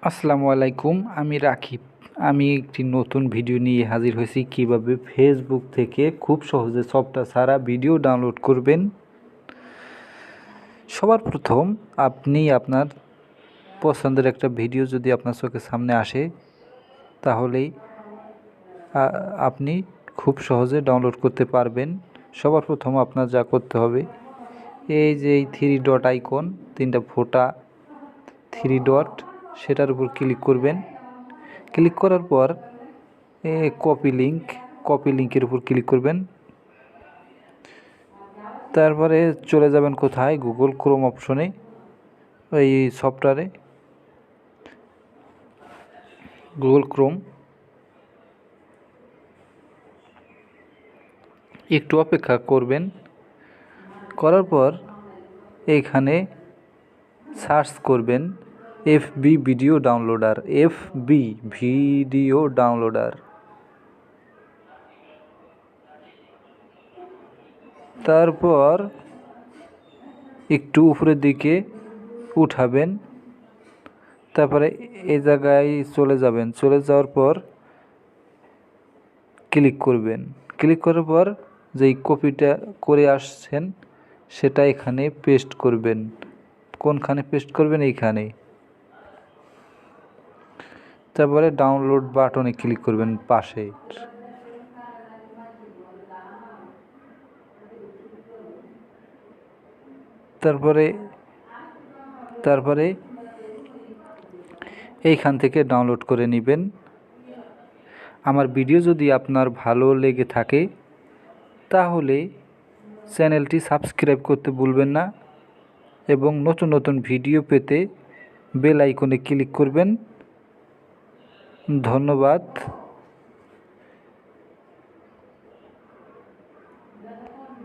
আসসালামু আলাইকুম, আমি রাকিব। আমি একটি নতুন ভিডিও নিয়ে হাজির হয়েছি কিভাবে ফেসবুক থেকে খুব সহজে সফটওয়্যার ছাড়া ভিডিও ডাউনলোড করবেন। সবার প্রথম আপনি আপনার পছন্দের একটা ভিডিও যদি আপনার চোখের সামনে আসে, তাহলেই আপনি খুব সহজে ডাউনলোড করতে পারবেন। সবার প্রথম আপনার যা করতে হবে, এই যে এই থ্রি ডট আইকন, তিনটা ফোঁটা থ্রি ডট, সেটার উপর ক্লিক করবেন। ক্লিক করার পর কপি লিঙ্কের উপর ক্লিক করবেন। তারপরে চলে যাবেন কোথায়, গুগল ক্রোম অপশনে, এই সফটওয়্যারে গুগল ক্রোম। একটু অপেক্ষা করবেন, করার পর এইখানে সার্চ করবেন FB video downloader, FB video downloader. তারপর একটু উপরের দিকে উঠাবেন, তারপরে এই জায়গায় চলে যাবেন। চলে যাওয়ার পর ক্লিক করবেন। ক্লিক করার পর যেই কপিটা করে আসছেন সেটা এখানে পেস্ট করবেন। কোনখানে পেস্ট করবেন? এইখানে। তারপরে ডাউনলোড বাটনে ক্লিক করবেন পাশে। তারপরে এইখান থেকে ডাউনলোড করে নেবেন। আমার ভিডিও যদি আপনার ভালো লেগে থাকে তাহলে চ্যানেলটি সাবস্ক্রাইব করতে ভুলবেন না এবং নতুন নতুন ভিডিও পেতে বেল আইকনে ক্লিক করবেন। ধন্যবাদ।